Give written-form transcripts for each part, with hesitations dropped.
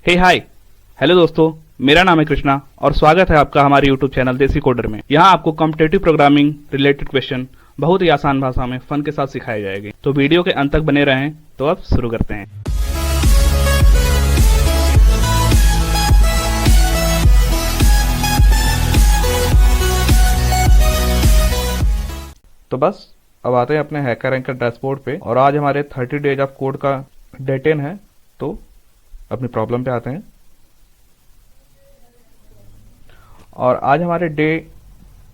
हे hi hello दोस्तों, मेरा नाम है कृष्णा और स्वागत है आपका हमारे यूट्यूब चैनल देसी कोडर में। यहाँ आपको कॉम्पिटेटिव प्रोग्रामिंग रिलेटेड क्वेश्चन बहुत ही आसान भाषा में फन के साथ सिखाए जाएंगे। तो वीडियो के अंत तक बने रहें। तो अब शुरू करते हैं। तो बस अब आते हैं अपने हैकर रैंकर डैशबोर्ड पे और आज हमारे 30 डेज ऑफ कोड का डे 10 है। तो अपनी प्रॉब्लम पे आते हैं और आज हमारे डे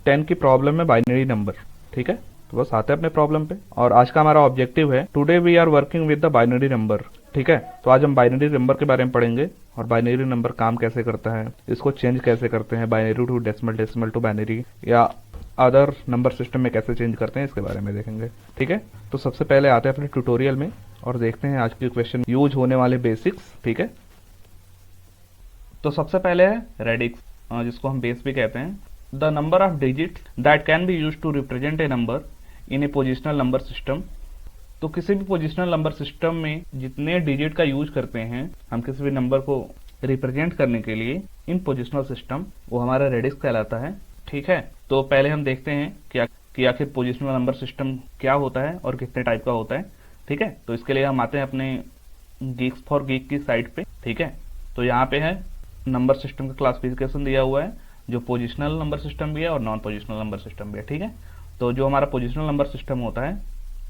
10 की प्रॉब्लम है बाइनरी नंबर। ठीक है, तो बस आते हैं अपने प्रॉब्लम पे और आज का हमारा ऑब्जेक्टिव है today we are working with the binary number. ठीक है, तो आज हम बाइनरी नंबर के बारे में पढ़ेंगे और बाइनरी नंबर काम कैसे करता है, इसको चेंज कैसे करते हैं, binary to decimal, decimal to binary या अदर नंबर सिस्टम में कैसे चेंज करते हैं, इसके बारे में देखेंगे। ठीक है, तो सबसे पहले आते हैं अपने ट्यूटोरियल में और देखते हैं आज के क्वेश्चन यूज होने वाले बेसिक्स। ठीक है, तो सबसे पहले है रेडिक्स, जिसको हम बेस भी कहते हैं। The number of digit that can be use to represent a number in a positional number system. तो किसी भी पोजिशनल नंबर सिस्टम में जितने डिजिट का यूज करते हैं हम किसी भी नंबर को रिप्रेजेंट करने के लिए इन पोजिशनल सिस्टम, वो हमारा रेडिक्स कहलाता है। ठीक है, तो पहले हम देखते हैं कि आखिर पोजिशनल नंबर सिस्टम क्या होता है और कितने टाइप का होता है। ठीक है, तो इसके लिए हम आते हैं अपने गीक्स फॉर गीक की साइट पे। ठीक है, तो यहाँ पे है नंबर सिस्टम का क्लासिफिकेशन दिया हुआ है, जो पोजिशनल नंबर सिस्टम भी है और नॉन पोजिशनल नंबर सिस्टम भी है। ठीक है, तो जो हमारा पोजिशनल नंबर सिस्टम होता है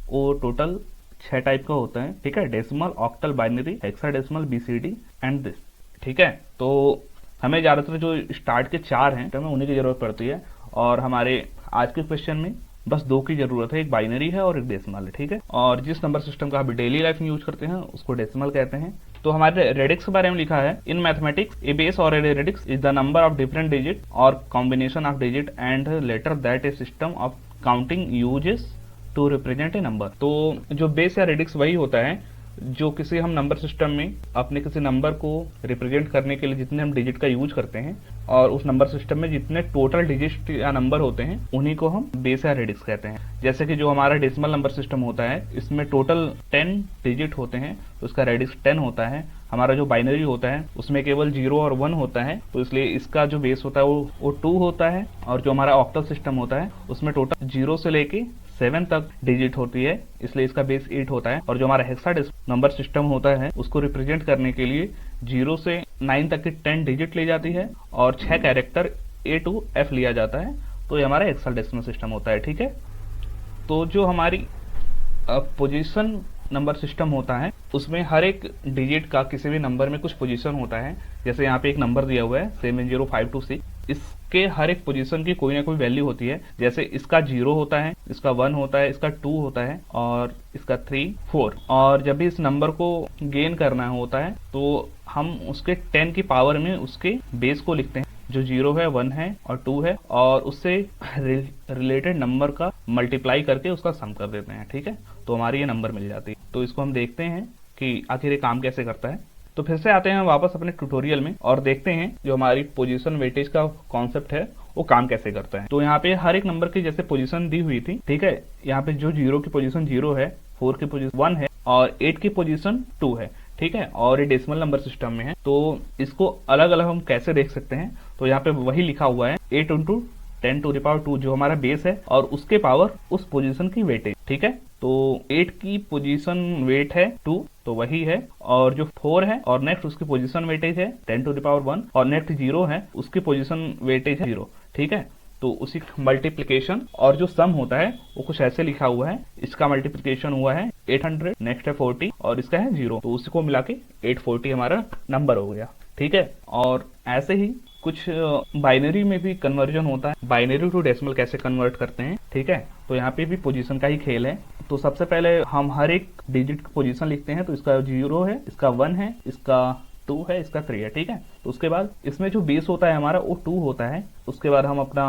वो टोटल 6 टाइप का होता है। ठीक है, decimal, octal, binary, hexadecimal, BCD and this. ठीक है, तो हमें ज़्यादातर जो स्टार्ट के 4 हैं हमें उन्हीं की जरूरत पड़ती है और हमारे आज के क्वेश्चन में बस 2 की जरूरत है, एक बाइनरी है और एक डेसिमल है। ठीक है, और जिस नंबर सिस्टम का हम डेली लाइफ में यूज करते हैं उसको डेसिमल कहते हैं। तो हमारे रेडिक्स के बारे में लिखा है, इन मैथमेटिक्स ए बेस और a radix is the number of different digit और combination of digit and letter that a system of counting uses to represent a number. तो जो बेस या रेडिक्स वही होता है जो किसी हम नंबर सिस्टम में अपने किसी नंबर को रिप्रेजेंट करने के लिए जितने हम डिजिट का यूज करते हैं और उस नंबर सिस्टम में जितने टोटल डिजिट या नंबर होते हैं उन्हीं को हम बेस या रेडिक्स कहते हैं। जैसे कि जो हमारा डेसिमल नंबर सिस्टम होता है इसमें टोटल 10 डिजिट होते हैं तो उसका रेडिक्स 10 होता है। हमारा जो बाइनरी होता है उसमें केवल 0 और 1 होता है तो इसलिए इसका जो बेस होता है वो 2 होता है। और जो हमारा ऑक्टल सिस्टम होता है उसमें टोटल 0 से लेके 7 तक डिजिट होती है, इसलिए इसका बेस 8 होता है। और जो हमारा हेक्साडेसिमल नंबर सिस्टम होता है उसको रिप्रेजेंट करने के लिए 0 से 9 तक की 10 डिजिट ली जाती है और 6 कैरेक्टर A to F लिया जाता है, तो ये हमारा हेक्साडेसिमल सिस्टम होता है। ठीक है, तो जो हमारी पोजीशन नंबर सिस्टम होता है उसमें हर एक डिजिट का किसी भी नंबर में कुछ पोजीशन होता है। जैसे यहाँ पे एक नंबर दिया हुआ है 70526, इसके हर एक पोजीशन की कोई ना कोई वैल्यू होती है। जैसे इसका 0 होता है, इसका 1 होता है, इसका 2 होता है और इसका 3, 4। और जब भी इस नंबर को गेन करना होता है तो हम उसके 10 की पावर में उसके बेस को लिखते हैं, जो 0 है, 1 है और 2 है, और उससे रिलेटेड नंबर का मल्टीप्लाई करके उसका सम कर देते हैं। ठीक है, तो हमारी ये नंबर मिल जाती है। तो इसको हम देखते हैं कि आखिर ये काम कैसे करता है। तो फिर से आते हैं वापस अपने ट्यूटोरियल में और देखते हैं जो हमारी पोजीशन वेटेज का कॉन्सेप्ट है वो काम कैसे करता है। तो यहाँ पे हर एक नंबर की जैसे पोजीशन दी हुई थी। ठीक है, यहाँ पे जो 0 की पोजीशन 0 है, 4 की पोजीशन 1 है और 8 की पोजीशन 2 है। ठीक है, और ये डेसिमल नंबर सिस्टम में है तो इसको अलग अलग हम कैसे देख सकते हैं। तो यहाँ पे वही लिखा हुआ है 8 × 10⁻², जो हमारा बेस है और उसके पावर उस पोजीशन की वेटेज। ठीक है, तो 8 की पोजीशन वेट है 2 तो वही है, और जो 4 है और नेक्स्ट उसकी पोजीशन वेटेज है 10⁻1 और नेक्स्ट 0 है उसकी पोजीशन वेटेज है 0। ठीक है, तो उसी मल्टीप्लिकेशन और जो सम होता है वो कुछ ऐसे लिखा हुआ है, इसका मल्टीप्लिकेशन हुआ है 800, नेक्स्ट है 40 और इसका है 0, तो उसी को मिला के 840 हमारा नंबर हो गया। ठीक है, और ऐसे ही कुछ बाइनरी में भी कन्वर्जन होता है, बाइनरी टू डेसिमल कैसे कन्वर्ट करते हैं। ठीक है, तो यहाँ पे भी पोजीशन का ही खेल है। तो सबसे पहले हम हर एक डिजिट की पोजीशन लिखते हैं, तो इसका 0 है, इसका 1 है, इसका 2 है, इसका 3 है। ठीक है, तो उसके बाद इसमें जो बेस होता है हमारा वो 2 होता है। उसके बाद हम अपना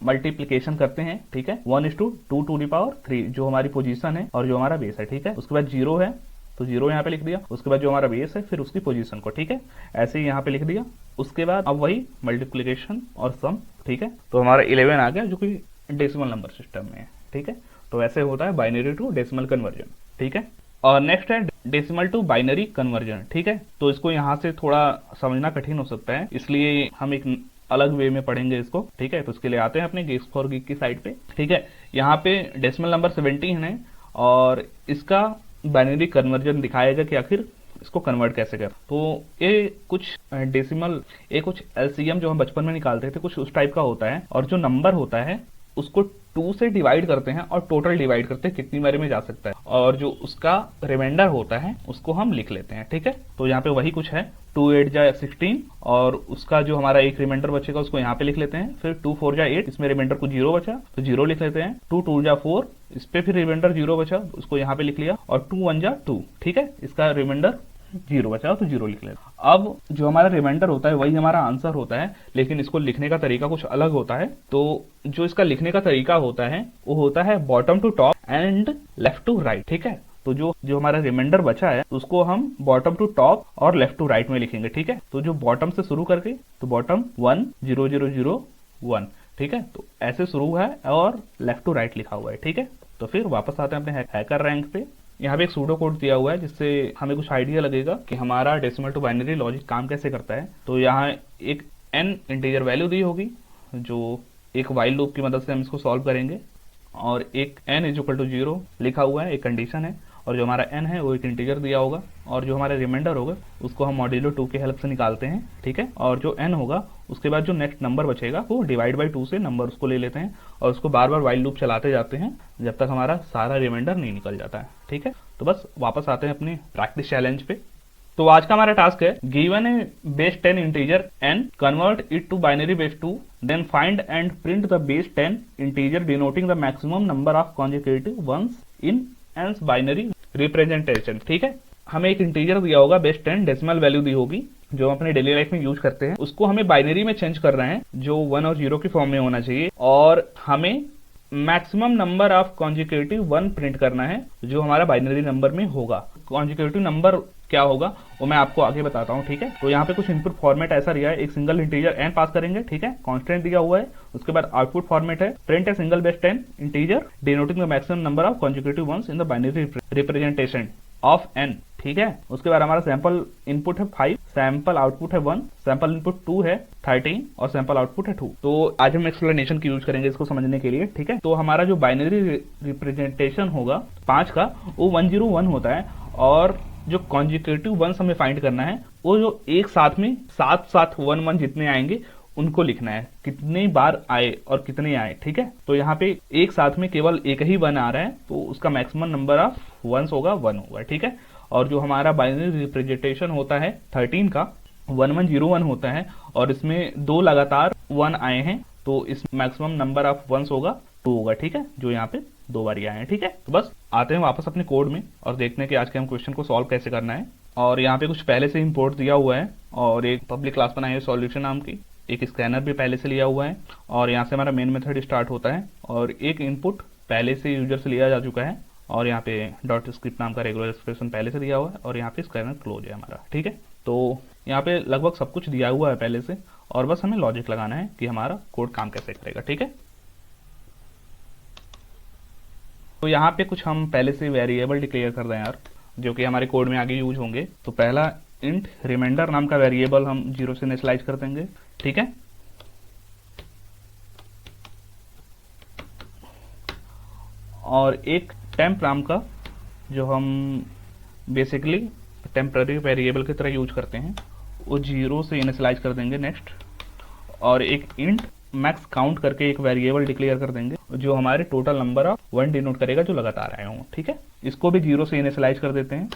मल्टीप्लिकेशन करते हैं। ठीक है, 1:2⁻3 जो हमारी पोजीशन है और जो हमारा बेस है। ठीक है, उसके बाद 0 है तो 0 यहाँ पे लिख दिया, उसके बाद जो हमारा बेस है फिर उसकी पोजीशन को। ठीक है, ऐसे ही यहाँ पे लिख दिया। उसके बाद अब वही मल्टीप्लिकेशन और सम। ठीक है, तो हमारा 11 आ गया जो कि डेसिमल नंबर सिस्टम में है। ठीक है, तो ऐसे होता है बाइनरी टू डेसिमल कन्वर्जन। ठीक है, और नेक्स्ट है डेसिमल टू बाइनरी कन्वर्जन, ठीक है। तो इसको यहाँ से थोड़ा समझना कठिन हो सकता है, इसलिए हम एक अलग वे में पढ़ेंगे इसको, ठीक है। तो इसके लिए आते हैं अपने गेक्स फॉर गीक की साइट पे, ठीक है। यहाँ पे डेसिमल नंबर 17 है और इसका बाइनरी कन्वर्जन दिखाएगा कि आखिर इसको कन्वर्ट कैसे कर। तो ये कुछ डेसिमल, ये कुछ एलसीएम जो हम बचपन में निकालते थे कुछ उस टाइप का होता है, और जो नंबर होता है उसको 2 से डिवाइड करते हैं और टोटल डिवाइड करते हैं कितनी बारी में जा सकता है, और जो उसका रिमाइंडर होता है उसको हम लिख लेते हैं, ठीक है। तो यहाँ पे वही कुछ है, 2 8 जा 16, और उसका जो हमारा एक रिमाइंडर बचेगा उसको यहाँ पे लिख लेते हैं। फिर 2 4 जा 8, इसमें रिमाइंडर को 0 बचा तो 0 लिख लेते हैं। 2 2 जा 4, इस पे फिर रिमाइंडर 0 बचा, उसको यहाँ पे लिख लिया। और 2 1 जा 2, ठीक है, इसका रिमाइंडर 0 बचा तो 0 लिख लेते। अब जो हमारा रिमाइंडर होता है वही हमारा आंसर होता है, लेकिन इसको लिखने का तरीका कुछ अलग होता है। तो जो इसका लिखने का तरीका होता है वो होता है bottom to top and left to right, ठीक है। तो जो हमारा रिमाइंडर बचा है उसको हम बॉटम टू टॉप और लेफ्ट टू राइट में लिखेंगे, ठीक है। तो जो बॉटम से शुरू करके, तो बॉटम 1 0 0 0 1, ठीक है। तो ऐसे शुरू है और लेफ्ट टू राइट लिखा हुआ है, ठीक है। तो फिर वापस आते हैं अपने हैकर रैंक पे। यहाँ पे एक सूडो कोड दिया हुआ है जिससे हमें कुछ आइडिया लगेगा कि हमारा डेसिमल टू बाइनरी लॉजिक काम कैसे करता है। तो यहाँ एक n इंटीजर वैल्यू दी होगी, जो एक वाइल लूप की मदद से हम इसको सॉल्व करेंगे, और एक n इज इक्वल टू 0 लिखा हुआ है, एक कंडीशन है, और जो हमारा n है वो एक इंटीजर दिया होगा, और जो हमारा रिमाइंडर होगा उसको हम मॉड्यूलो 2 की हेल्प से निकालते हैं, ठीक है। और जो n होगा उसके बाद जो नेक्स्ट नंबर बचेगा वो डिवाइड बाई 2 से नंबर उसको ले लेते हैं, और उसको बार बार वाइल लूप चलाते जाते हैं जब तक हमारा सारा रिमाइंडर नहीं निकल जाता है, ठीक है। तो बस वापस आते हैं अपने प्रैक्टिस चैलेंज पे। तो आज का हमारा टास्क है, given a base 10 integer n, convert it to binary base 2, then find and print the base 10 integer denoting the maximum number of consecutive ones in n's binary representation, ठीक है। हमें एक इंटीजर दिया होगा बेस 10, डेसिमल वैल्यू दी होगी जो हम अपने डेली लाइफ में यूज करते हैं, उसको हमें बाइनरी में चेंज कर रहे हैं जो 1 और 0 की फॉर्म में होना चाहिए, और हमें maximum number of consecutive 1 print करना है जो हमारा बाइनरी नंबर में होगा। कॉन्जिक्यूटिव नंबर क्या होगा वो मैं आपको आगे बताता हूँ, ठीक है। तो यहाँ पे कुछ इनपुट फॉर्मेट ऐसा दिया है, एक सिंगल इंटीजर n पास करेंगे, ठीक है, कांस्टेंट दिया हुआ है। उसके बाद आउटपुट फॉर्मेट है, print a single base 10 integer denoting the maximum number of consecutive ones in the binary representation of n, ठीक है। उसके बाद हमारा सैंपल इनपुट है 5, सैंपल आउटपुट है 1, सैंपल इनपुट 2 है 13, और सैंपल आउटपुट है 2। तो आज हम एक्सप्लेनेशन की यूज करेंगे इसको समझने के लिए, ठीक है। तो हमारा जो बाइनरी रिप्रेजेंटेशन होगा 5 का, वो 101 होता है, और जो कॉन्जिक्यूटिव वंस हमें फाइंड करना है वो जो एक साथ में 7 7 1 1 जितने आएंगे उनको लिखना है, कितनी बार आए और कितने आए, ठीक है। तो यहाँ पे एक साथ में केवल एक ही 1 आ रहा है तो उसका मैक्सिमम नंबर ऑफ वंस होगा 1 होगा, ठीक है। और जो हमारा बाइनरी रिप्रेजेंटेशन होता है 13 का 1101 होता है, और इसमें 2 लगातार 1 आए हैं तो इस मैक्सिमम नंबर ऑफ वंस होगा 2 होगा, ठीक है, जो यहाँ पे 2 बार आए हैं, ठीक है। तो बस आते हैं वापस अपने कोड में और देखते हैं कि आज के हम क्वेश्चन को सॉल्व कैसे करना है। और यहाँ पे कुछ पहले से इंपोर्ट दिया हुआ है, और एक पब्लिक क्लास बनाई है सॉल्यूशन नाम की, एक स्कैनर भी पहले से लिया हुआ है, और यहाँ से हमारा मेन मेथड स्टार्ट होता है, और एक इनपुट पहले से यूजर से लिया जा चुका है, और यहाँ पे डॉट स्क्रिप्ट नाम का रेगुलर एक्सप्रेशन पहले से दिया हुआ है, और यहाँ पे स्कैनर क्लोज है हमारा, ठीक है। तो यहाँ पे लगभग सब कुछ दिया हुआ है पहले से, और बस हमें लॉजिक लगाना है कि हमारा कोड काम कैसे करेगा, ठीक है। तो यहाँ पे कुछ हम पहले से वेरिएबल डिक्लेयर कर रहे हैं यार, जो कि हमारे कोड में आगे यूज होंगे। तो पहला इंट रिमाइंडर नाम का वेरिएबल हम 0 से इनिशियलाइज कर देंगे, ठीक है। और एक टेम्प नाम का, जो हम बेसिकली टेम्पररी वेरिएबल की तरह यूज करते हैं, वो 0 से इनिशियलाइज कर देंगे नेक्स्ट। और एक इंट मैक्स काउंट करके एक वेरिएबल डिक्लेयर कर देंगे जो हमारे टोटल नंबर ऑफ 1 डिनोट करेगा जो लगातार आए हों, ठीक है। इसको भी 0 से इनिशियलाइज कर देते हैं,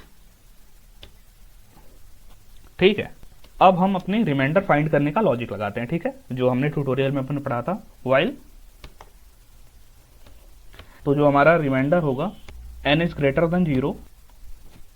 ठीक है। अब हम अपने रिमाइंडर फाइंड करने का लॉजिक लगाते हैं, ठीक है, जो हमने ट्यूटोरियल में अपने पढ़ा था व्हाइल। तो जो हमारा रिमाइंडर होगा n इज ग्रेटर देन 0,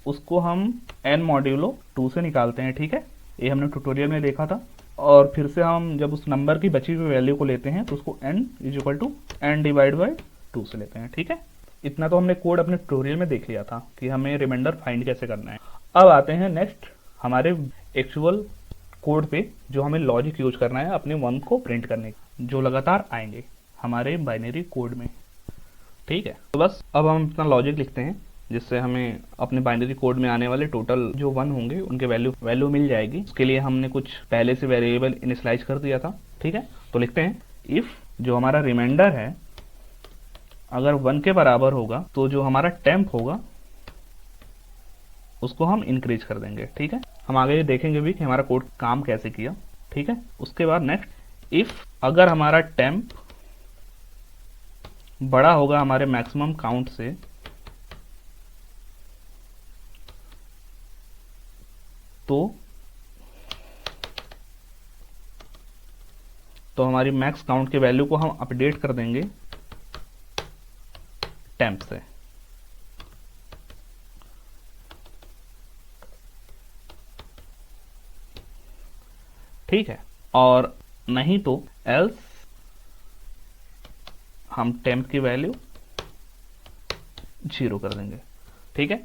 उसको हम n मॉड्यूलो 2 से निकालते हैं, ठीक है। ये हमने ट्यूटोरियल में देखा था। और फिर से हम जब उस नंबर की बची हुई वैल्यू को लेते हैं तो उसको n is equal to n divide by 2 से लेते हैं, ठीक है। इतना तो हमने कोड अपने ट्यूटोरियल में देख लिया था कि हमें रिमाइंडर फाइंड कैसे करना है। अब आते हैं नेक्स्ट हमारे एक्चुअल कोड पे, जो हमें लॉजिक यूज करना है अपने 1 को प्रिंट करने जो लगातार आएंगे हमारे बाइनरी कोड में, ठीक है। तो बस अब हम अपना लॉजिक लिखते हैं। जिससे हमें अपने बाइनरी कोड में आने वाले टोटल जो 1 होंगे उनके वैल्यू मिल जाएगी। उसके लिए हमने कुछ पहले से वेरिएबल इनिशियलाइज कर दिया था। ठीक है, तो लिखते हैं इफ जो हमारा रिमाइंडर है अगर 1 के बराबर होगा तो जो हमारा टेम्प होगा उसको हम इंक्रीज कर देंगे। ठीक है, हम आगे देखेंगे भी कि हमारा कोड काम कैसे किया। ठीक है, उसके बाद नेक्स्ट इफ अगर हमारा टेम्प बड़ा होगा हमारे मैक्सिमम काउंट से तो हमारी मैक्स काउंट के वैल्यू को हम अपडेट कर देंगे टेम्प से। ठीक है, और नहीं तो एल्स हम टेम्प की वैल्यू 0 कर देंगे। ठीक है,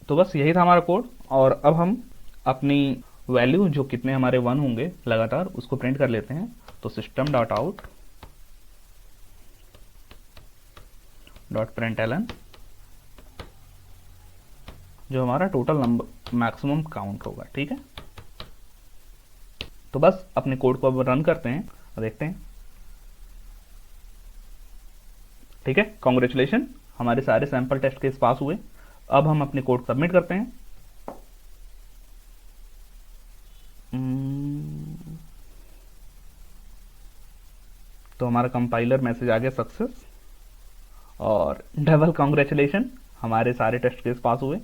तो बस यही था हमारा कोड। और अब हम अपनी वैल्यू जो कितने हमारे 1 होंगे लगातार उसको प्रिंट कर लेते हैं। तो system dot out dot println जो हमारा टोटल नंबर मैक्सिमम काउंट होगा। ठीक है, तो बस अपने कोड को अब रन करते हैं और देखते हैं। ठीक है, कॉन्ग्रेचुलेशन, हमारे सारे सैंपल टेस्ट केस पास हुए। अब हम अपने कोड सबमिट करते हैं। तो हमारा कंपाइलर मैसेज आ गया सक्सेस और डबल कॉन्ग्रेचुलेशन, हमारे सारे टेस्ट केस पास हुए।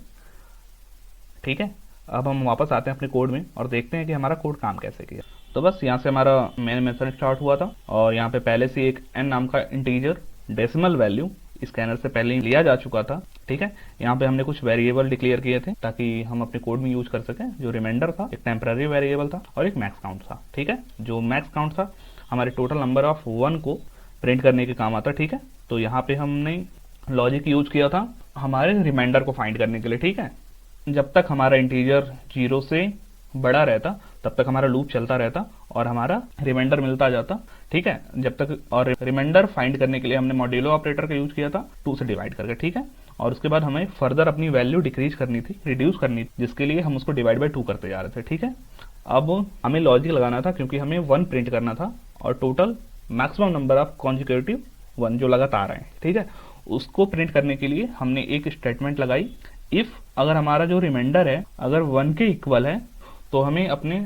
ठीक है, अब हम वापस आते हैं अपने कोड में और देखते हैं कि हमारा कोड काम कैसे किया। तो बस यहाँ से हमारा मेन मेथड स्टार्ट हुआ था और यहाँ पे पहले से एक n नाम का इंटीजर डेसिमल वैल्यू स्कैनर से पहले ही लिया जा चुका था। ठीक है, यहाँ पे हमने कुछ वेरिएबल डिक्लेयर किए थे ताकि हम अपने कोड में यूज कर सकें। जो रिमाइंडर था एक टेम्पररी वेरिएबल था और एक मैक्स काउंट था। ठीक है, जो मैक्स काउंट था हमारे टोटल नंबर ऑफ 1 को प्रिंट करने के काम आता। ठीक है, तो यहाँ पे हमने लॉजिक यूज किया था हमारे रिमाइंडर को फाइंड करने के लिए। ठीक है, जब तक हमारा इंटीजर 0 से बड़ा रहता तब तक हमारा लूप चलता रहता और हमारा रिमाइंडर मिलता जाता। ठीक है, जब तक और रिमाइंडर फाइंड करने के लिए हमने मॉड्यूलो ऑपरेटर का यूज किया था 2 से डिवाइड करके। ठीक है, और उसके बाद हमें फर्दर अपनी वैल्यू डिक्रीज करनी थी, रिड्यूस करनी थी, जिसके लिए हम उसको डिवाइड बाय 2 करते जा रहे थे। ठीक है, अब हमें लॉजिक लगाना था क्योंकि हमें 1 प्रिंट करना था और total maximum number of consecutive 1 जो लगातार आए। ठीक है, उसको प्रिंट करने के लिए हमने एक स्टेटमेंट लगाई इफ अगर हमारा जो रिमाइंडर है अगर 1 के इक्वल है तो हमें अपने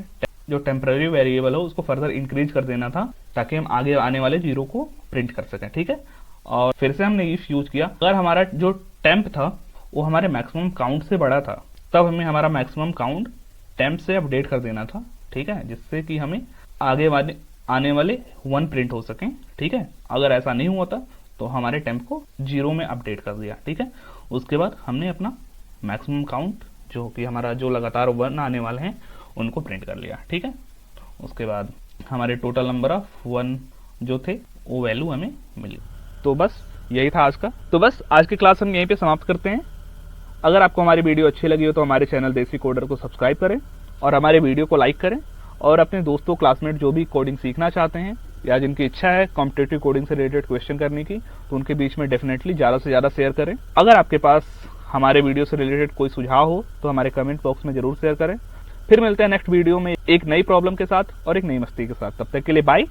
जो टेम्पररी वेरिएबल हो उसको फर्दर इंक्रीज कर देना था ताकि हम आगे आने वाले 0 को प्रिंट कर सकें। ठीक है, और फिर से हमने इफ यूज किया अगर हमारा जो टेम्प था वो हमारे मैक्सिमम काउंट से बड़ा था तब हमें हमारा मैक्सिमम काउंट टेम्प से अपडेट कर देना था। ठीक है, जिससे कि हमें आगे आने वाले 1 प्रिंट हो सकें। ठीक है, अगर ऐसा नहीं हुआ था तो हमारे टेम्प को 0 में अपडेट कर दिया। ठीक है, उसके बाद हमने अपना मैक्सिमम काउंट जो कि हमारा जो लगातार 1 आने वाले हैं उनको प्रिंट कर लिया। ठीक है, उसके बाद हमारे टोटल नंबर ऑफ 1 जो थे वो वैल्यू हमें मिली। तो बस यही था आज का। तो बस आज की क्लास हम यहीं पे समाप्त करते हैं। अगर आपको हमारी वीडियो अच्छी लगी हो तो हमारे चैनल देसी कोडर को सब्सक्राइब करें और हमारे वीडियो को लाइक करें और अपने दोस्तों क्लासमेट जो भी कोडिंग सीखना चाहते हैं या जिनकी इच्छा है कॉम्पिटिटिव कोडिंग से रिलेटेड क्वेश्चन करने की तो उनके बीच में डेफिनेटली ज़्यादा से ज़्यादा शेयर करें। अगर आपके पास हमारे वीडियो से रिलेटेड कोई सुझाव हो तो हमारे कमेंट बॉक्स में जरूर शेयर करें। फिर मिलते हैं नेक्स्ट वीडियो में एक नई प्रॉब्लम के साथ और एक नई मस्ती के साथ। तब तक के लिए bye,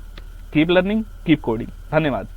keep learning, keep coding. धन्यवाद।